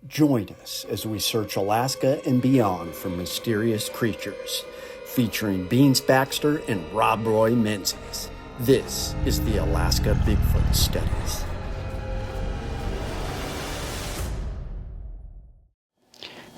Join us as we search Alaska and beyond for mysterious creatures, featuring Beans Baxter and Rob Roy Menzies. This is the Alaska Bigfoot Studies.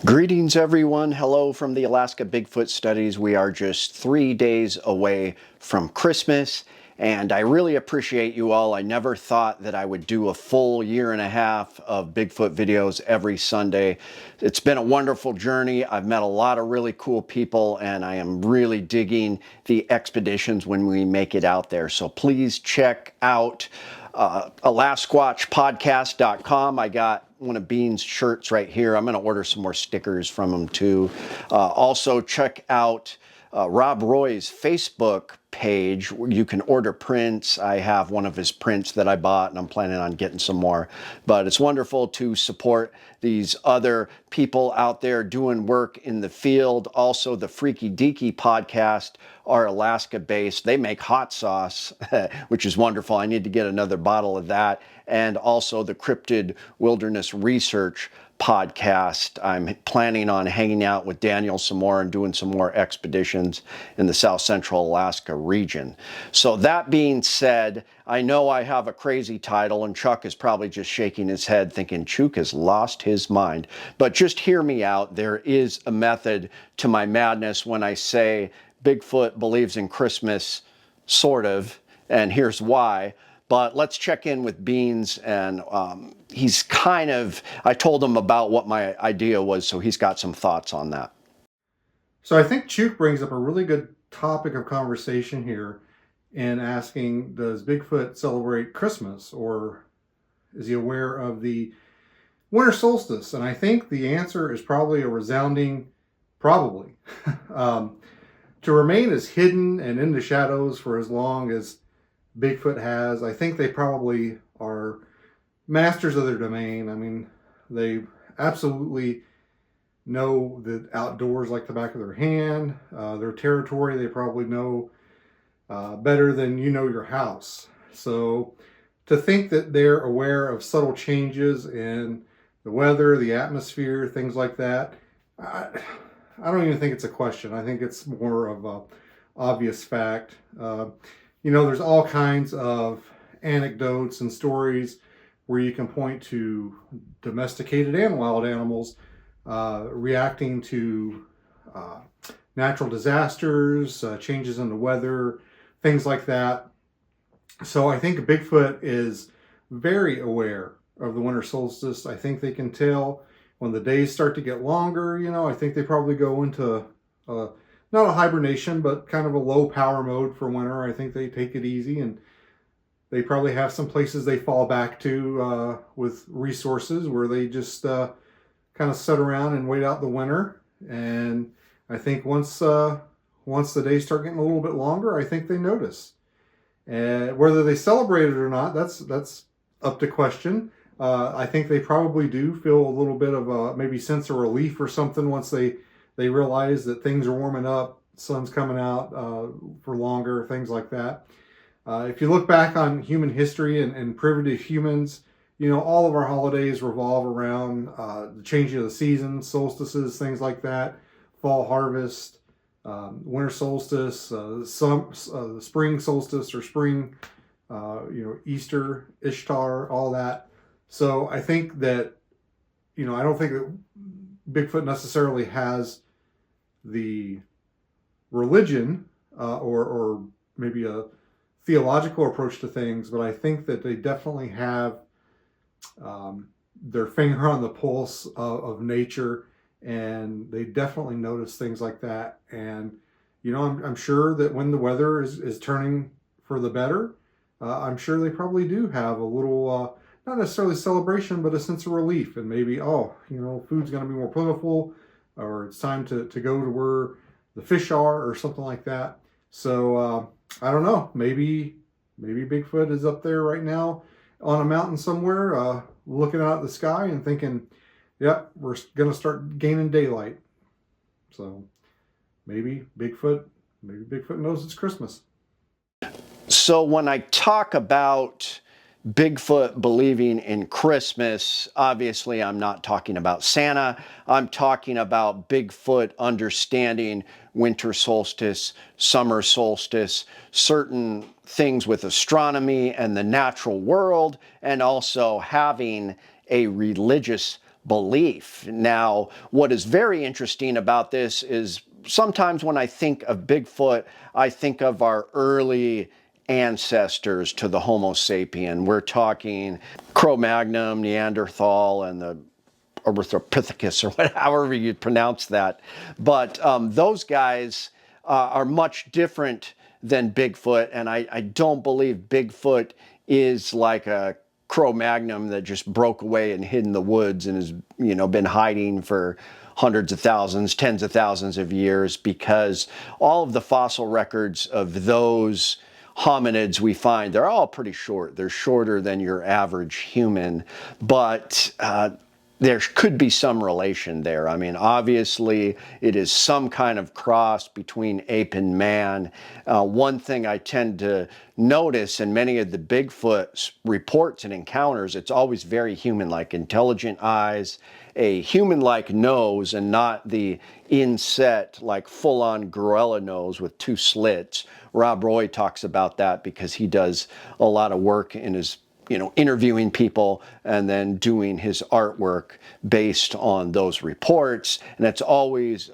Greetings, everyone. Hello from the Alaska Bigfoot Studies. We are just 3 days away from Christmas, and I really appreciate you all. I never thought that I would do a full year and a half of Bigfoot videos every Sunday. It's been a wonderful journey. I've met a lot of really cool people, and I am really digging the expeditions when we make it out there. So please check out AlasquatchPodcast.com. I got one of Bean's shirts right here. I'm going to order some more stickers from him too. Also check out Rob Roy's Facebook page where you can order prints. I have one of his prints that I bought and I'm planning on getting some more. But it's wonderful to support these other people out there doing work in the field. Also, the Freaky Deaky podcast are Alaska based. They make hot sauce, which is wonderful. I need to get another bottle of that. And also the Cryptid Wilderness Research podcast. I'm planning on hanging out with Daniel some more and doing some more expeditions in the South Central Alaska region. So that being said, I know I have a crazy title and Chuck is probably just shaking his head thinking Chuke has lost his mind. But just hear me out. There is a method to my madness when I say Bigfoot believes in Christmas, sort of, and here's why. But let's check in with Beans, and he's kind of, I told him about what my idea was, so he's got some thoughts on that. So I think Chuke brings up a really good topic of conversation here in asking, does Bigfoot celebrate Christmas, or is he aware of the winter solstice? And I think the answer is probably a resounding probably. To remain as hidden and in the shadows for as long as Bigfoot has, I think they probably are masters of their domain. I mean, they absolutely know the outdoors like the back of their hand. Their territory, they probably know better than you know your house. So to think that they're aware of subtle changes in the weather, the atmosphere, things like that, I don't even think it's a question. I think it's more of a obvious fact. You know, there's all kinds of anecdotes and stories where you can point to domesticated and wild animals reacting to natural disasters, changes in the weather, things like that. So I think Bigfoot is very aware of the winter solstice. I think they can tell when the days start to get longer. You know, I think they probably go into not a hibernation, but kind of a low power mode for winter. I think they take it easy, and they probably have some places they fall back to with resources where they just kind of sit around and wait out the winter. And I think once the days start getting a little bit longer, I think they notice. And whether they celebrate it or not, that's up to question. I think they probably do feel a little bit of a maybe sense of relief or something once they realize that things are warming up, sun's coming out for longer, things like that. If you look back on human history and primitive humans, you know, all of our holidays revolve around the changing of the seasons, solstices, things like that, fall harvest, winter solstice, the spring solstice or spring, Easter, Ishtar, all that. So I think that, I don't think that Bigfoot necessarily has the religion or maybe a theological approach to things, but I think that they definitely have their finger on the pulse of nature, and they definitely notice things like that. And I'm sure that when the weather is turning for the better, I'm sure they probably do have a little not necessarily celebration, but a sense of relief, and maybe food's going to be more plentiful, or it's time to go to where the fish are or something like that. So I don't know, maybe Bigfoot is up there right now on a mountain somewhere looking out at the sky and thinking, yep, we're going to start gaining daylight. So maybe Bigfoot knows it's Christmas. So when I talk about Bigfoot believing in Christmas, obviously I'm not talking about Santa. I'm talking about Bigfoot understanding winter solstice, summer solstice, certain things with astronomy and the natural world, and also having a religious belief. Now, what is very interesting about this is sometimes when I think of Bigfoot, I think of our early ancestors to the Homo sapien. We're talking Cro-Magnon, Neanderthal, and the Australopithecus, or however you pronounce that. But those guys are much different than Bigfoot, and I don't believe Bigfoot is like a Cro-Magnon that just broke away and hid in the woods and has, been hiding for hundreds of thousands, tens of thousands of years, because all of the fossil records of those hominids we find, they're all pretty short. They're shorter than your average human, but there could be some relation there. I mean, obviously, it is some kind of cross between ape and man. One thing I tend to notice in many of the Bigfoot reports and encounters, it's always very human-like, intelligent eyes, a human-like nose, and not the inset, like full-on gorilla nose with two slits. Rob Roy talks about that because he does a lot of work in his interviewing people and then doing his artwork based on those reports. And it's always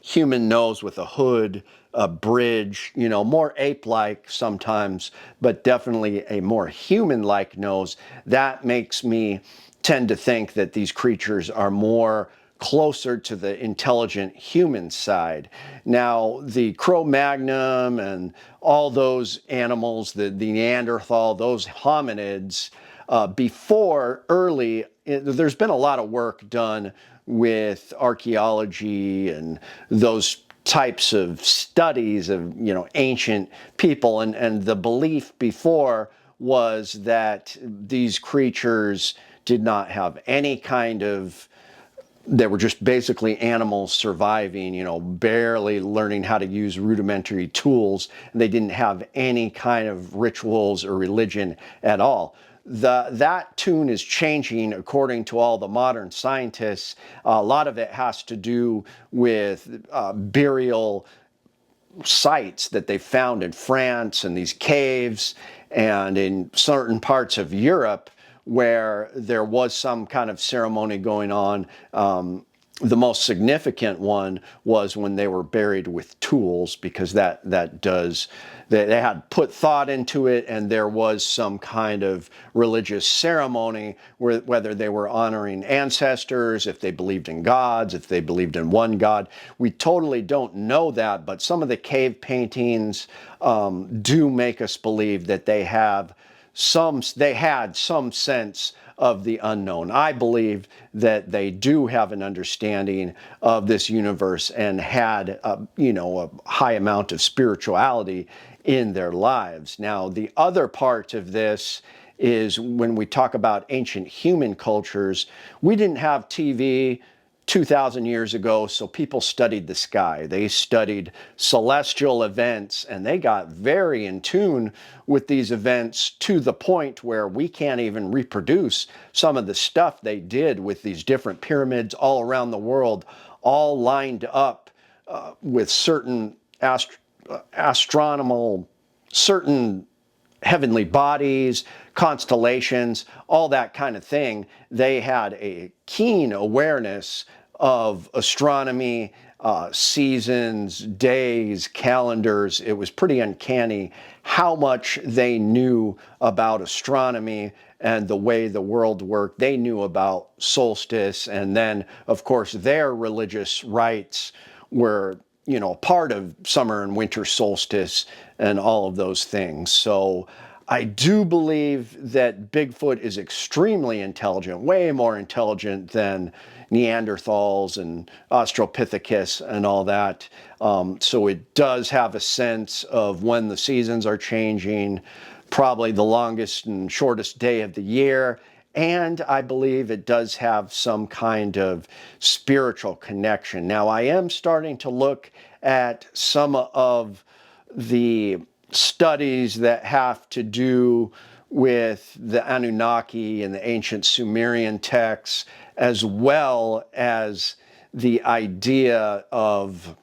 human nose with a hood, a bridge, more ape-like sometimes, but definitely a more human-like nose. That makes me tend to think that these creatures are more closer to the intelligent human side. Now, the Cro-Magnon and all those animals, the Neanderthal, those hominids, there's been a lot of work done with archaeology and those types of studies of, ancient people. And the belief before was that these creatures did not have any kind of, they were just basically animals surviving, barely learning how to use rudimentary tools. And they didn't have any kind of rituals or religion at all. That tune is changing according to all the modern scientists. A lot of it has to do with burial sites that they found in France and these caves and in certain parts of Europe where there was some kind of ceremony going on. The most significant one was when they were buried with tools, because they had put thought into it, and there was some kind of religious ceremony whether they were honoring ancestors, if they believed in gods, if they believed in one god. We totally don't know that, but some of the cave paintings do make us believe that they had some sense of the unknown. I believe that they do have an understanding of this universe and had a high amount of spirituality in their lives. Now, the other part of this is when we talk about ancient human cultures, we didn't have TV 2,000 years ago, so people studied the sky. They studied celestial events, and they got very in tune with these events to the point where we can't even reproduce some of the stuff they did with these different pyramids all around the world, all lined up with certain astronomical, certain heavenly bodies, constellations, all that kind of thing. They had a keen awareness of astronomy, seasons, days, calendars. It was pretty uncanny how much they knew about astronomy and the way the world worked. They knew about solstice, and then, of course, their religious rites were part of summer and winter solstice and all of those things. So I do believe that Bigfoot is extremely intelligent, way more intelligent than Neanderthals and Australopithecus and all that. So it does have a sense of when the seasons are changing, probably the longest and shortest day of the year. And I believe it does have some kind of spiritual connection. Now, I am starting to look at some of the studies that have to do with the Anunnaki and the ancient Sumerian texts, as well as the idea of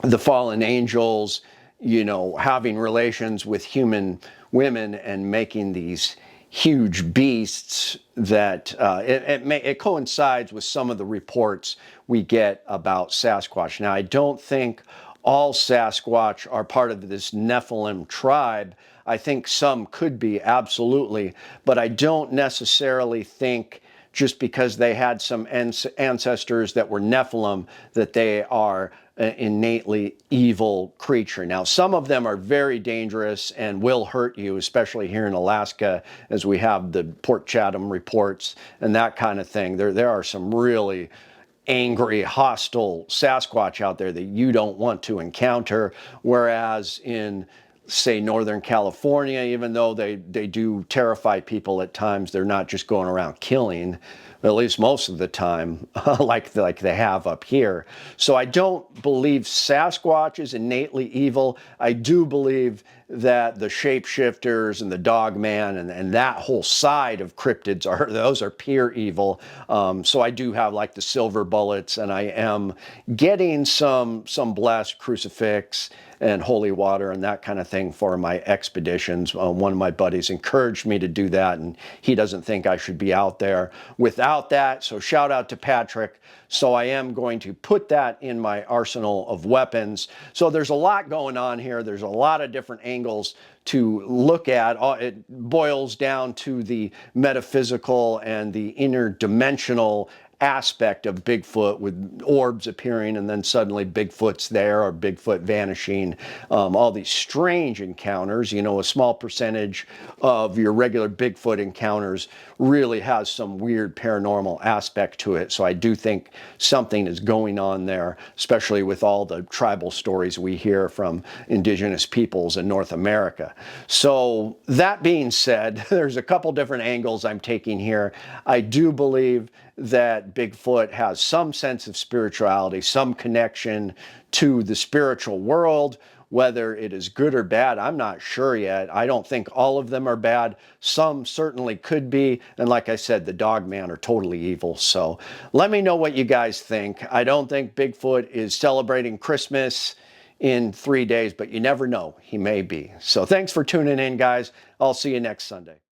the fallen angels, you know, having relations with human women and making these huge beasts that it coincides with some of the reports we get about Sasquatch. Now, I don't think all Sasquatch are part of this Nephilim tribe. I think some could be, absolutely, but I don't necessarily think just because they had some ancestors that were Nephilim that they are an innately evil creature. Now, some of them are very dangerous and will hurt you, especially here in Alaska, as we have the Port Chatham reports and that kind of thing. There are some really angry, hostile Sasquatch out there that you don't want to encounter, whereas in, say, Northern California, even though they do terrify people at times, they're not just going around killing, at least most of the time, like they have up here. So I don't believe Sasquatch is innately evil. I do believe that the shapeshifters and the dogman and that whole side of cryptids those are pure evil. So I do have like the silver bullets, and I am getting some blessed crucifix and holy water and that kind of thing for my expeditions. One of my buddies encouraged me to do that, and he doesn't think I should be out there without that. So shout out to Patrick. So I am going to put that in my arsenal of weapons. So there's a lot going on here. There's a lot of different angles to look at. It boils down to the metaphysical and the interdimensional aspect of Bigfoot, with orbs appearing and then suddenly Bigfoot's there or Bigfoot vanishing. All these strange encounters. You know, a small percentage of your regular Bigfoot encounters really has some weird paranormal aspect to it. So I do think something is going on there, especially with all the tribal stories we hear from indigenous peoples in North America. So that being said, there's a couple different angles I'm taking here. I do believe that Bigfoot has some sense of spirituality, some connection to the spiritual world. Whether it is good or bad, I'm not sure yet. I don't think all of them are bad. Some certainly could be. And like I said, the dogman are totally evil. So let me know what you guys think. I don't think Bigfoot is celebrating Christmas in 3 days, but you never know. He may be. So thanks for tuning in, guys. I'll see you next Sunday.